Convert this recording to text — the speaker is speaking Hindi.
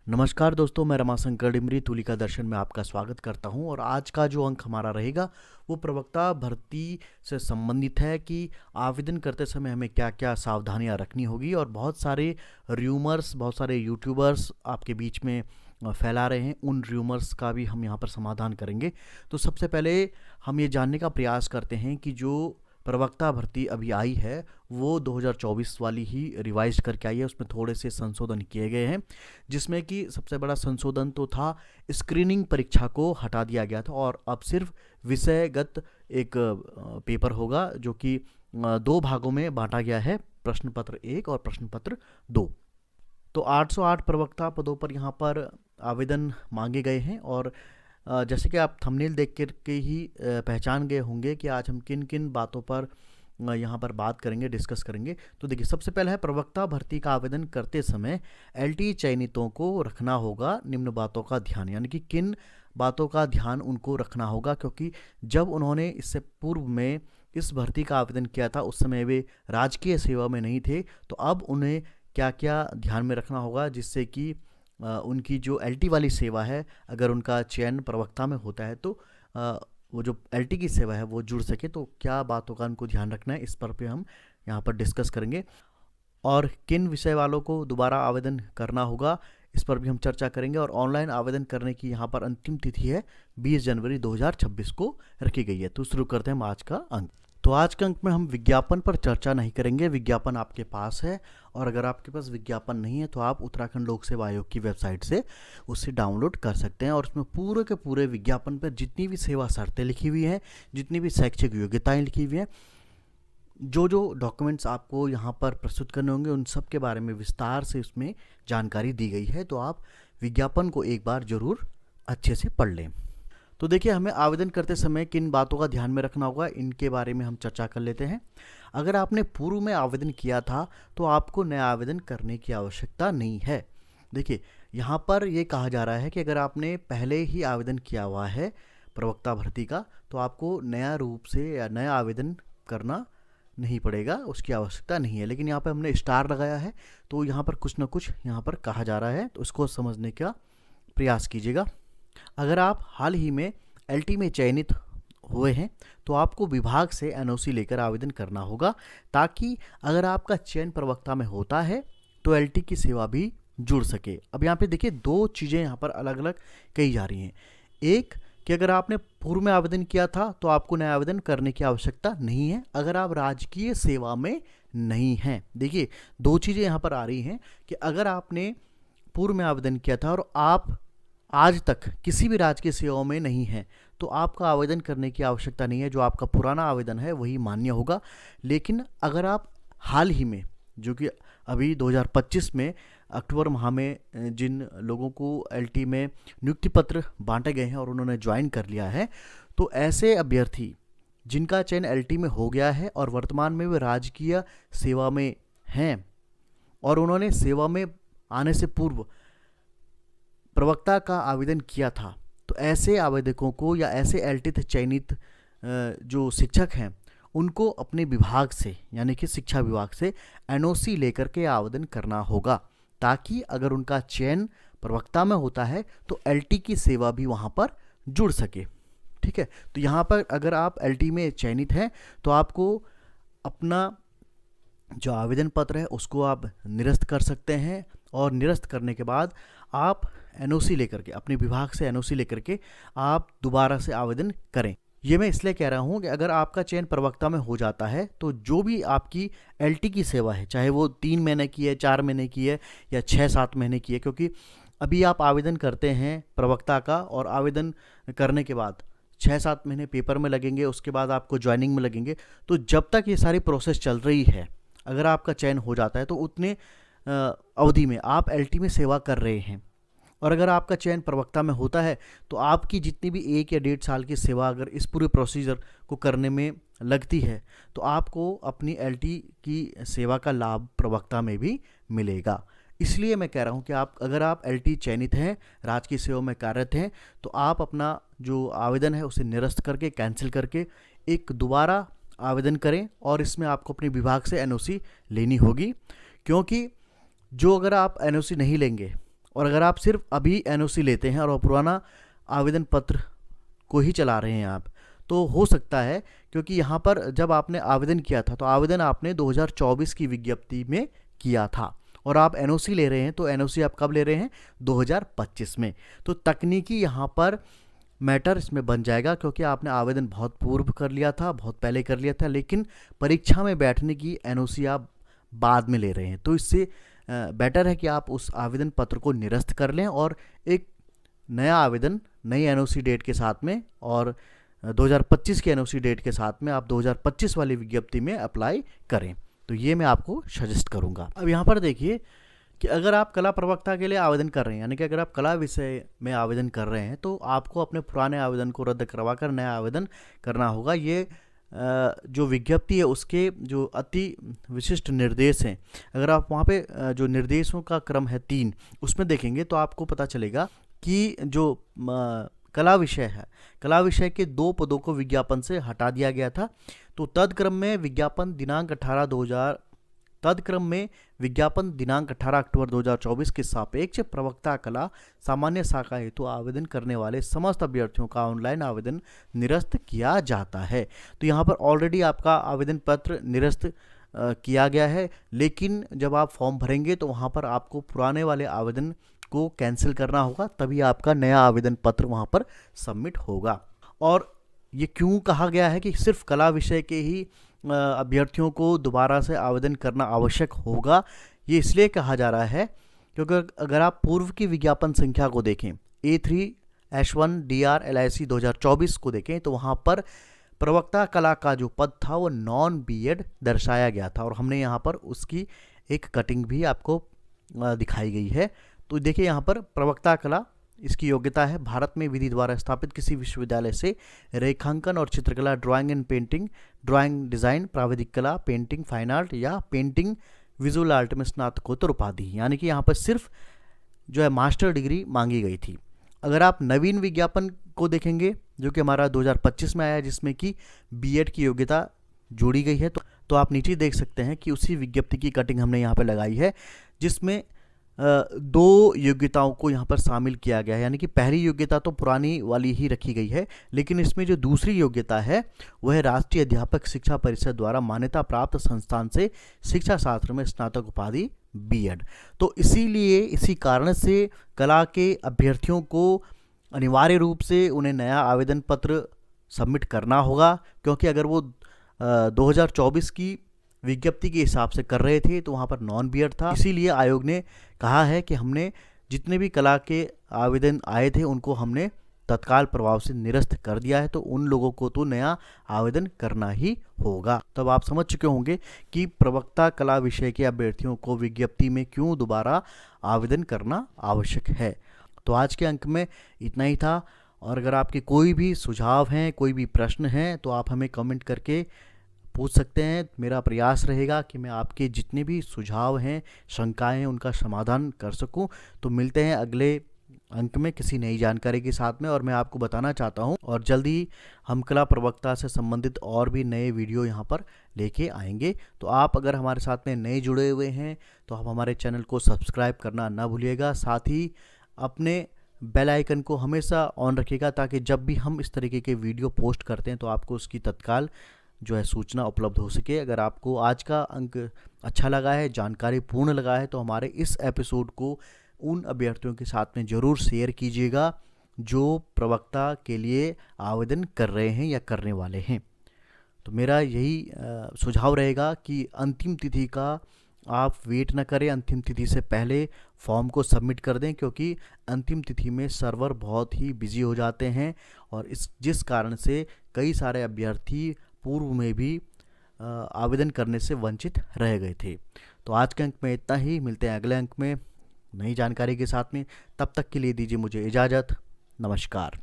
नमस्कार दोस्तों, मैं रमाशंकर डिमरी तुलिका दर्शन में आपका स्वागत करता हूं। और आज का जो अंक हमारा रहेगा वो प्रवक्ता भर्ती से संबंधित है कि आवेदन करते समय हमें क्या क्या सावधानियां रखनी होगी। और बहुत सारे र्यूमर्स, बहुत सारे यूट्यूबर्स आपके बीच में फैला रहे हैं, उन र्यूमर्स का भी हम यहाँ पर समाधान करेंगे। तो सबसे पहले हम ये जानने का प्रयास करते हैं कि जो प्रवक्ता भर्ती अभी आई है वो 2024 वाली ही रिवाइज करके आई है। उसमें थोड़े से संशोधन किए गए हैं, जिसमें कि सबसे बड़ा संशोधन तो था स्क्रीनिंग परीक्षा को हटा दिया गया था और अब सिर्फ विषयगत एक पेपर होगा, जो कि दो भागों में बांटा गया है, प्रश्न पत्र 1 और प्रश्न पत्र 2। तो 808 प्रवक्ता पदों पर यहाँ पर आवेदन मांगे गए हैं। और जैसे कि आप थंबनेल देख कर के ही पहचान गए होंगे कि आज हम किन किन बातों पर यहाँ पर बात करेंगे, डिस्कस करेंगे। तो देखिए, सबसे पहला है प्रवक्ता भर्ती का आवेदन करते समय एलटी चयनितों को रखना होगा निम्न बातों का ध्यान। यानी कि किन बातों का ध्यान उनको रखना होगा, क्योंकि जब उन्होंने इससे पूर्व में इस भर्ती का आवेदन किया था उस समय वे राजकीय सेवा में नहीं थे। तो अब उन्हें क्या क्या ध्यान में रखना होगा जिससे कि उनकी जो एलटी वाली सेवा है, अगर उनका चयन प्रवक्ता में होता है तो वो जो एलटी की सेवा है वो जुड़ सके। तो क्या बातों का उनको ध्यान रखना है, इस पर भी हम यहाँ पर डिस्कस करेंगे। और किन विषय वालों को दोबारा आवेदन करना होगा, इस पर भी हम चर्चा करेंगे। और ऑनलाइन आवेदन करने की यहाँ पर अंतिम तिथि है 20 जनवरी 2026 को रखी गई है। तो शुरू करते हैं हम आज का अंक। तो आज के अंक में हम विज्ञापन पर चर्चा नहीं करेंगे। विज्ञापन आपके पास है, और अगर आपके पास विज्ञापन नहीं है तो आप उत्तराखंड लोक सेवा आयोग की वेबसाइट से उसे डाउनलोड कर सकते हैं। और उसमें पूरे के पूरे विज्ञापन पर जितनी भी सेवा शर्तें लिखी हुई हैं, जितनी भी शैक्षिक योग्यताएं लिखी हुई हैं, जो जो डॉक्यूमेंट्स आपको यहाँ पर प्रस्तुत करने होंगे, उन सब के बारे में विस्तार से उसमें जानकारी दी गई है। तो आप विज्ञापन को एक बार ज़रूर अच्छे से पढ़ लें। तो देखिए, हमें आवेदन करते समय किन बातों का ध्यान में रखना होगा, इनके बारे में हम चर्चा कर लेते हैं। अगर आपने पूर्व में आवेदन किया था तो आपको नया आवेदन करने की आवश्यकता नहीं है। देखिए, यहाँ पर ये कहा जा रहा है कि अगर आपने पहले ही आवेदन किया हुआ है प्रवक्ता भर्ती का, तो आपको नया रूप से या नया आवेदन करना नहीं पड़ेगा, उसकी आवश्यकता नहीं है। लेकिन यहाँ पर हमने स्टार लगाया है, तो यहाँ पर कुछ ना कुछ यहाँ पर कहा जा रहा है, तो उसको समझने का प्रयास कीजिएगा। अगर आप हाल ही में एलटी में चयनित हुए हैं तो आपको विभाग से एनओसी लेकर आवेदन करना होगा, ताकि अगर आपका चयन प्रवक्ता में होता है तो एलटी की सेवा भी जुड़ सके। अब यहाँ पे देखिए, दो चीज़ें यहाँ पर अलग अलग कही जा रही हैं। एक कि अगर आपने पूर्व में आवेदन किया था तो आपको नया आवेदन करने की आवश्यकता नहीं है, अगर आप राजकीय सेवा में नहीं हैं। देखिए, दो चीज़ें यहाँ पर आ रही हैं कि अगर आपने पूर्व में आवेदन किया था और आप आज तक किसी भी राजकीय सेवाओं में नहीं है तो आपका आवेदन करने की आवश्यकता नहीं है। जो आपका पुराना आवेदन है वही मान्य होगा। लेकिन अगर आप हाल ही में, जो कि अभी 2025 में अक्टूबर माह में जिन लोगों को एलटी में नियुक्ति पत्र बांटे गए हैं और उन्होंने ज्वाइन कर लिया है, तो ऐसे अभ्यर्थी जिनका चयन एलटी में हो गया है और वर्तमान में वे राजकीय सेवा में हैं और उन्होंने सेवा में आने से पूर्व प्रवक्ता का आवेदन किया था, तो ऐसे आवेदकों को या ऐसे एलटी चयनित जो शिक्षक हैं उनको अपने विभाग से, यानी कि शिक्षा विभाग से एनओसी लेकर के आवेदन करना होगा, ताकि अगर उनका चयन प्रवक्ता में होता है तो एलटी की सेवा भी वहाँ पर जुड़ सके। ठीक है, तो यहाँ पर अगर आप एलटी में चयनित हैं तो आपको अपना जो आवेदन पत्र है उसको आप निरस्त कर सकते हैं, और निरस्त करने के बाद आप एनओसी लेकर के, अपने विभाग से एनओसी लेकर के आप दोबारा से आवेदन करें। ये मैं इसलिए कह रहा हूँ कि अगर आपका चयन प्रवक्ता में हो जाता है तो जो भी आपकी एलटी की सेवा है, चाहे वो 3 महीने की है, 4 महीने की है या 6-7 महीने की है, क्योंकि अभी आप आवेदन करते हैं प्रवक्ता का और आवेदन करने के बाद 6-7 महीने पेपर में लगेंगे, उसके बाद आपको ज्वाइनिंग में लगेंगे। तो जब तक ये सारी प्रोसेस चल रही है, अगर आपका चयन हो जाता है तो उतने अवधि में आप एलटी में सेवा कर रहे हैं। और अगर आपका चयन प्रवक्ता में होता है तो आपकी जितनी भी 1 या 1.5 साल की सेवा अगर इस पूरे प्रोसीजर को करने में लगती है तो आपको अपनी एलटी की सेवा का लाभ प्रवक्ता में भी मिलेगा। इसलिए मैं कह रहा हूं कि अगर आप एलटी चयनित हैं, राजकीय सेवा में कार्यरत हैं, तो आप अपना जो आवेदन है उसे निरस्त करके, कैंसिल करके एक दोबारा आवेदन करें। और इसमें आपको अपने विभाग से एनओसी लेनी होगी, क्योंकि जो अगर आप एनओसी नहीं लेंगे, और अगर आप सिर्फ अभी एनओसी लेते हैं और पुराना आवेदन पत्र को ही चला रहे हैं आप, तो हो सकता है, क्योंकि यहाँ पर जब आपने आवेदन किया था तो आवेदन आपने 2024 की विज्ञप्ति में किया था और आप एनओसी ले रहे हैं, तो एनओसी आप कब ले रहे हैं? 2025 में। तो तकनीकी यहाँ पर मैटर इसमें बन जाएगा, क्योंकि आपने आवेदन बहुत पूर्व कर लिया था, बहुत पहले कर लिया था, लेकिन परीक्षा में बैठने की एनओसी आप बाद में ले रहे हैं। तो इससे बेटर है कि आप उस आवेदन पत्र को निरस्त कर लें और एक नया आवेदन नई एनओसी डेट के साथ में और 2025 के एनओसी डेट के साथ में आप 2025 वाली विज्ञप्ति में अप्लाई करें। तो ये मैं आपको सजेस्ट करूंगा। अब यहाँ पर देखिए कि अगर आप कला प्रवक्ता के लिए आवेदन कर रहे हैं, यानी कि अगर आप कला विषय में आवेदन कर रहे हैं, तो आपको अपने पुराने आवेदन को रद्द करवा कर नया आवेदन करना होगा। ये जो विज्ञप्ति है उसके जो अति विशिष्ट निर्देश हैं, अगर आप वहाँ पे जो निर्देशों का क्रम है 3, उसमें देखेंगे तो आपको पता चलेगा कि जो कला विषय है, कला विषय के 2 पदों को विज्ञापन से हटा दिया गया था। तो तदक्रम में विज्ञापन दिनांक 18 अक्टूबर 2024 के सापेक्ष प्रवक्ता कला सामान्य शाखा हेतु आवेदन करने वाले समस्त अभ्यर्थियों का ऑनलाइन आवेदन निरस्त किया जाता है। तो यहाँ पर ऑलरेडी आपका आवेदन पत्र निरस्त किया गया है, लेकिन जब आप फॉर्म भरेंगे तो वहाँ पर आपको पुराने वाले आवेदन को कैंसिल करना होगा, तभी आपका नया आवेदन पत्र वहाँ पर सबमिट होगा। और ये क्यों कहा गया है कि सिर्फ कला विषय के ही अभ्यर्थियों को दोबारा से आवेदन करना आवश्यक होगा? ये इसलिए कहा जा रहा है क्योंकि अगर आप पूर्व की विज्ञापन संख्या को देखें, A3-1 LIC 2024 को देखें, तो वहाँ पर प्रवक्ता कला का जो पद था वो नॉन बीएड दर्शाया गया था और हमने यहाँ पर उसकी एक कटिंग भी आपको दिखाई गई है। तो देखिए यहाँ पर प्रवक्ता कला, इसकी योग्यता है भारत में विधि द्वारा स्थापित किसी विश्वविद्यालय से रेखांकन और चित्रकला, drawing and painting, drawing design, प्राविधिक कला, पेंटिंग, फाइन आर्ट या पेंटिंग विजुअल आर्ट में स्नातकोत्तर उपाधि, यानी कि यहाँ पर सिर्फ जो है मास्टर डिग्री मांगी गई थी। अगर आप नवीन विज्ञापन को देखेंगे जो कि हमारा 2025 में आया है, जिसमें कि बीएड की योग्यता जोड़ी गई है, तो आप नीचे देख सकते हैं कि उसी विज्ञप्ति की कटिंग हमने यहाँ पर लगाई है, जिसमें 2 योग्यताओं को यहाँ पर शामिल किया गया है। यानी कि पहली योग्यता तो पुरानी वाली ही रखी गई है, लेकिन इसमें जो दूसरी योग्यता है वह राष्ट्रीय अध्यापक शिक्षा परिषद द्वारा मान्यता प्राप्त संस्थान से शिक्षा शास्त्र में स्नातक उपाधि बीएड। तो इसीलिए इसी कारण से कला के अभ्यर्थियों को अनिवार्य रूप से उन्हें नया आवेदन पत्र सबमिट करना होगा, क्योंकि अगर वो 2024 की विज्ञप्ति के हिसाब से कर रहे थे तो वहाँ पर नॉन बीएड था। इसीलिए आयोग ने कहा है कि हमने जितने भी कला के आवेदन आए थे उनको हमने तत्काल प्रभाव से निरस्त कर दिया है, तो उन लोगों को तो नया आवेदन करना ही होगा। तब आप समझ चुके होंगे कि प्रवक्ता कला विषय के अभ्यर्थियों को विज्ञप्ति में क्यों दोबारा आवेदन करना आवश्यक है। तो आज के अंक में इतना ही था, और अगर आपके कोई भी सुझाव हैं, कोई भी प्रश्न हैं, तो आप हमें कमेंट करके पूछ सकते हैं। मेरा प्रयास रहेगा कि मैं आपके जितने भी सुझाव हैं, शंकाएं हैं, उनका समाधान कर सकूं। तो मिलते हैं अगले अंक में किसी नई जानकारी के साथ में, और मैं आपको बताना चाहता हूं और जल्दी हम कला प्रवक्ता से संबंधित और भी नए वीडियो यहां पर लेके आएंगे। तो आप अगर हमारे साथ में नए जुड़े हुए हैं तो आप हमारे चैनल को सब्सक्राइब करना ना भूलिएगा, साथ ही अपने बेल आइकन को हमेशा ऑन रखिएगा, ताकि जब भी हम इस तरीके के वीडियो पोस्ट करते हैं तो आपको उसकी तत्काल जो है सूचना उपलब्ध हो सके। अगर आपको आज का अंक अच्छा लगा है, जानकारी पूर्ण लगा है, तो हमारे इस एपिसोड को उन अभ्यर्थियों के साथ में ज़रूर शेयर कीजिएगा जो प्रवक्ता के लिए आवेदन कर रहे हैं या करने वाले हैं। तो मेरा यही सुझाव रहेगा कि अंतिम तिथि का आप वेट ना करें, अंतिम तिथि से पहले फॉर्म को सबमिट कर दें, क्योंकि अंतिम तिथि में सर्वर बहुत ही बिजी हो जाते हैं और जिस कारण से कई सारे अभ्यर्थी पूर्व में भी आवेदन करने से वंचित रह गए थे। तो आज के अंक में इतना ही, मिलते हैं अगले अंक में नई जानकारी के साथ में। तब तक के लिए दीजिए मुझे इजाज़त। नमस्कार।